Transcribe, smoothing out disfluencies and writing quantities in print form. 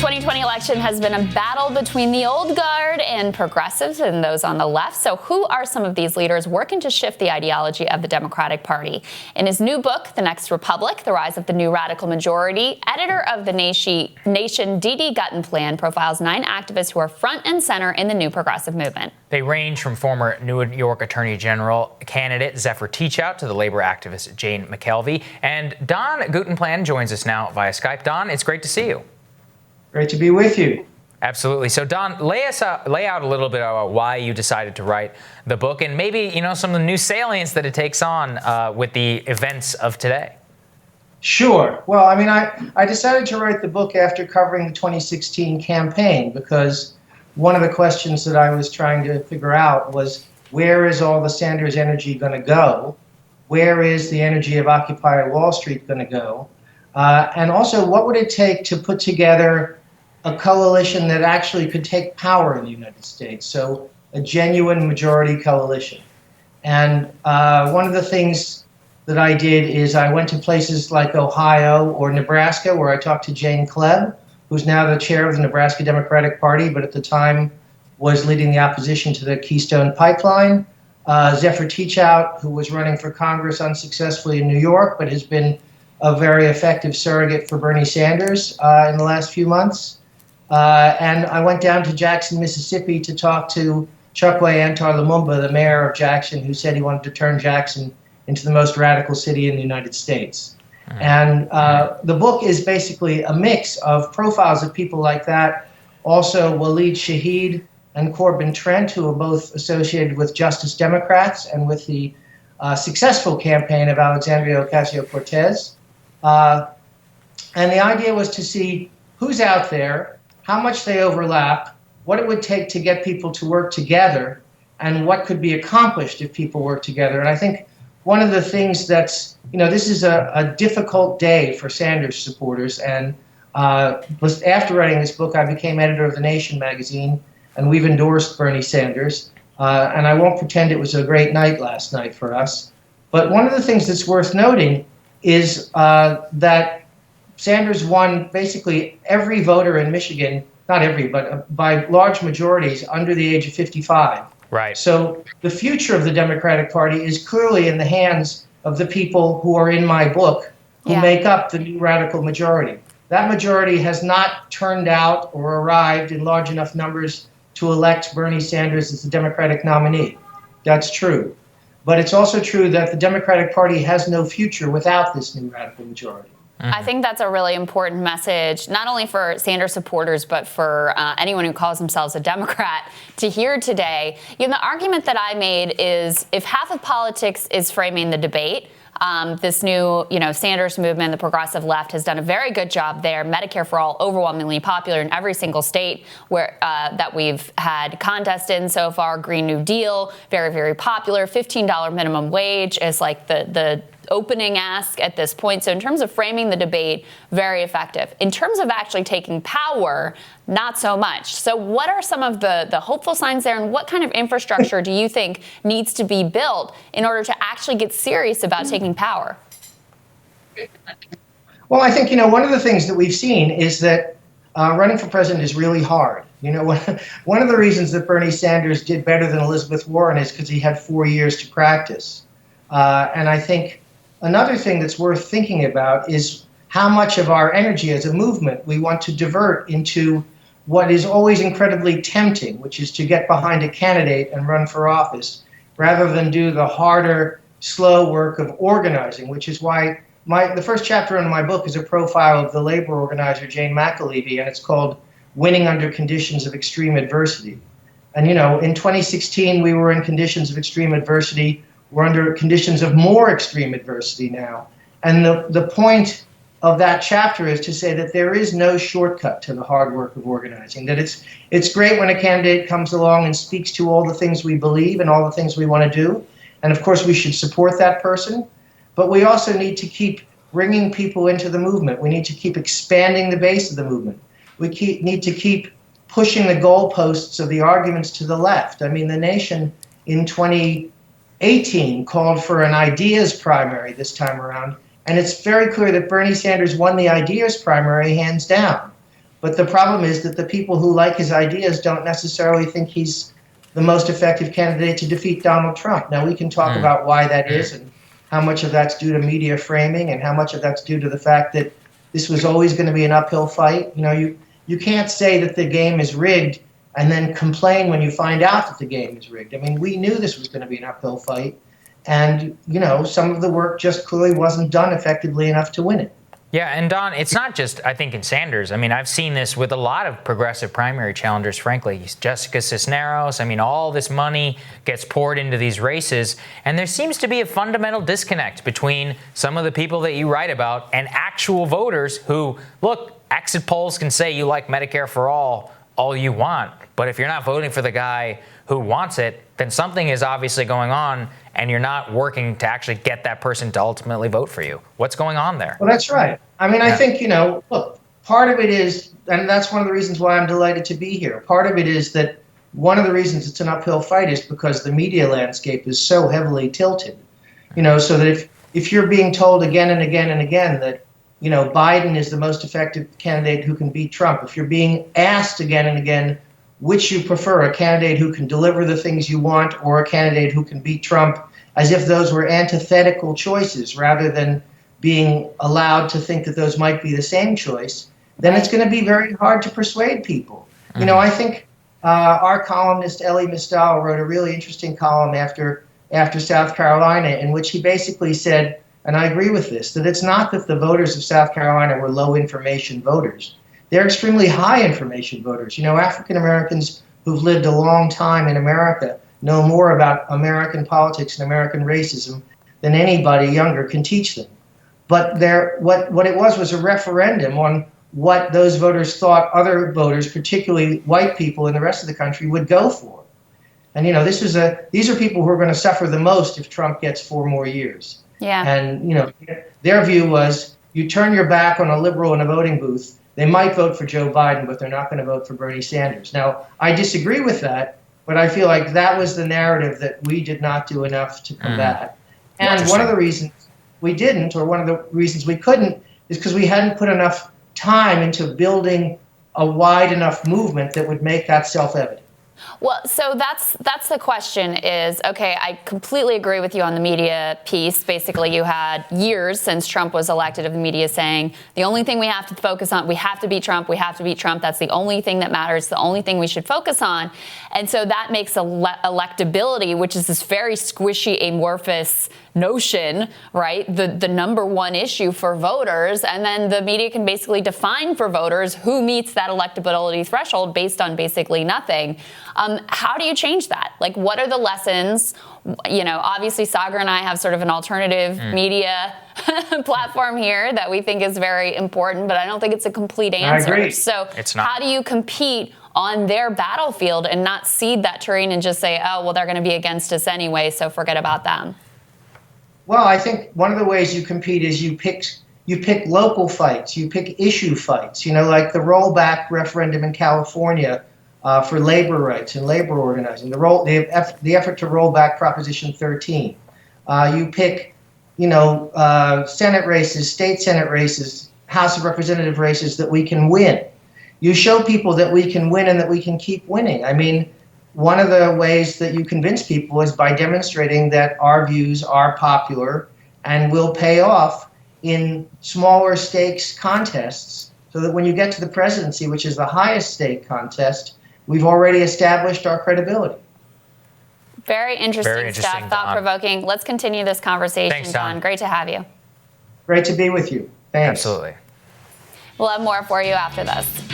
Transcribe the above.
2020 election has been a battle between the old guard and progressives and those on the left. So who are some of these leaders working to shift the ideology of the Democratic Party? In his new book, The Next Republic, The Rise of the New Radical Majority, editor of The Nation, D.D. Guttenplan, profiles 9 activists who are front and center in the new progressive movement. They range from former New York Attorney General candidate Zephyr Teachout to the labor activist Jane McKelvey. And Don Guttenplan joins us now via Skype. Don, it's great to see you. Great to be with you. Absolutely. So, Don, lay out a little bit about why you decided to write the book and maybe, some of the new salience that it takes on with the events of today. Sure. Well, I decided to write the book after covering the 2016 campaign because one of the questions that I was trying to figure out was, where is all the Sanders energy going to go? Where is the energy of Occupy Wall Street going to go? And also, what would it take to put together a coalition that actually could take power in the United States? So a genuine majority coalition. And one of the things that I did is I went to places like Ohio or Nebraska, where I talked to Jane Klebb, who's now the chair of the Nebraska Democratic Party, but at the time was leading the opposition to the Keystone Pipeline. Zephyr Teachout, who was running for Congress unsuccessfully in New York, but has been a very effective surrogate for Bernie Sanders in the last few months. And I went down to Jackson, Mississippi to talk to Chokwe Antar Lumumba, the mayor of Jackson, who said he wanted to turn Jackson into the most radical city in the United States. And the book is basically a mix of profiles of people like that. Also, Waleed Shahid and Corbin Trent, who are both associated with Justice Democrats and with the successful campaign of Alexandria Ocasio-Cortez. And the idea was to see who's out there, how much they overlap, what it would take to get people to work together, and what could be accomplished if people work together. And I think one of the things that's, this is a difficult day for Sanders supporters. And after writing this book, I became editor of The Nation magazine, and we've endorsed Bernie Sanders. And I won't pretend it was a great night last night for us. But one of the things that's worth noting is that Sanders won basically every voter in Michigan, not every, but by large majorities under the age of 55. Right. So the future of the Democratic Party is clearly in the hands of the people who are in my book, who make up the new radical majority. That majority has not turned out or arrived in large enough numbers to elect Bernie Sanders as the Democratic nominee. That's true. But it's also true that the Democratic Party has no future without this new radical majority. I think that's a really important message, not only for Sanders supporters, but for anyone who calls themselves a Democrat to hear today. The argument that I made is if half of politics is framing the debate, this new, Sanders movement, the progressive left, has done a very good job there. Medicare for All, overwhelmingly popular in every single state where that we've had contests in so far. Green New Deal, very, very popular. $15 minimum wage is like the opening ask at this point. So in terms of framing the debate, very effective. In terms of actually taking power, not so much. So what are some of the hopeful signs there, and what kind of infrastructure do you think needs to be built in order to actually get serious about taking power? Well, I think, one of the things that we've seen is that running for president is really hard. One of the reasons that Bernie Sanders did better than Elizabeth Warren is because he had 4 years to practice. And I think another thing that's worth thinking about is how much of our energy as a movement we want to divert into what is always incredibly tempting, which is to get behind a candidate and run for office, rather than do the harder, slow work of organizing, which is why the first chapter in my book is a profile of the labor organizer Jane McAlevey, and it's called Winning Under Conditions of Extreme Adversity. And, in 2016, we were in conditions of extreme adversity. We're under conditions of more extreme adversity now. And the point of that chapter is to say that there is no shortcut to the hard work of organizing, that it's great when a candidate comes along and speaks to all the things we believe and all the things we want to do. And of course, we should support that person. But we also need to keep bringing people into the movement. We need to keep expanding the base of the movement. We need to keep pushing the goalposts of the arguments to the left. The Nation in 2018 called for an ideas primary this time around. And it's very clear that Bernie Sanders won the ideas primary hands down. But the problem is that the people who like his ideas don't necessarily think he's the most effective candidate to defeat Donald Trump. Now, we can talk about why that is and how much of that's due to media framing and how much of that's due to the fact that this was always going to be an uphill fight. You can't say that the game is rigged and then complain when you find out that the game is rigged. I mean, we knew this was going to be an uphill fight. And, some of the work just clearly wasn't done effectively enough to win it. Yeah, and Don, it's not just, I think, in Sanders. I mean, I've seen this with a lot of progressive primary challengers, frankly. Jessica Cisneros, all this money gets poured into these races, and there seems to be a fundamental disconnect between some of the people that you write about and actual voters who, look, exit polls can say you like Medicare for all you want, but if you're not voting for the guy who wants it, then something is obviously going on, and you're not working to actually get that person to ultimately vote for you. What's going on there? Well, that's right. I think, look, part of it is, and that's one of the reasons why I'm delighted to be here. Part of it is that one of the reasons it's an uphill fight is because the media landscape is so heavily tilted, so that if you're being told again and again and again that, Biden is the most effective candidate who can beat Trump, if you're being asked again and again which you prefer, a candidate who can deliver the things you want or a candidate who can beat Trump, as if those were antithetical choices rather than being allowed to think that those might be the same choice, then it's going to be very hard to persuade people. I think our columnist Elie Mystal wrote a really interesting column after South Carolina in which he basically said, and I agree with this, that it's not that the voters of South Carolina were low information voters. They're extremely high information voters. African Americans who've lived a long time in America know more about American politics and American racism than anybody younger can teach them. But what it was a referendum on what those voters thought other voters, particularly white people in the rest of the country, would go for. And these are people who are going to suffer the most if Trump gets 4 more years. Yeah. And their view was, you turn your back on a liberal in a voting booth, they might vote for Joe Biden, but they're not going to vote for Bernie Sanders. Now, I disagree with that, but I feel like that was the narrative that we did not do enough to combat. And one of the reasons we didn't, or one of the reasons we couldn't, is because we hadn't put enough time into building a wide enough movement that would make that self-evident. Well, so that's the question is, okay, I completely agree with you on the media piece. Basically, you had years since Trump was elected of the media saying the only thing we have to focus on, we have to beat Trump, we have to beat Trump. That's the only thing that matters, the only thing we should focus on. And so that makes electability, which is this very squishy, amorphous notion, right? The number one issue for voters. And then the media can basically define for voters who meets that electability threshold based on basically nothing. How do you change that? Like, what are the lessons? Obviously, Sagar and I have sort of an alternative media platform here that we think is very important, but I don't think it's a complete answer. I agree. So it's not. How do you compete on their battlefield and not cede that terrain and just say, oh, well, they're going to be against us anyway, so forget about them? Well, I think one of the ways you compete is you pick local fights, you pick issue fights, like the rollback referendum in California for labor rights and labor organizing, the effort to roll back Proposition 13. You pick, Senate races, state Senate races, House of Representative races that we can win. You show people that we can win and that we can keep winning. I mean, one of the ways that you convince people is by demonstrating that our views are popular and will pay off in smaller stakes contests, so that when you get to the presidency, which is the highest stake contest, we've already established our credibility. Very interesting stuff, thought-provoking. Let's continue this conversation, Thanks, Don. Great to have you. Great to be with you. Thanks. Absolutely. We'll have more for you after this.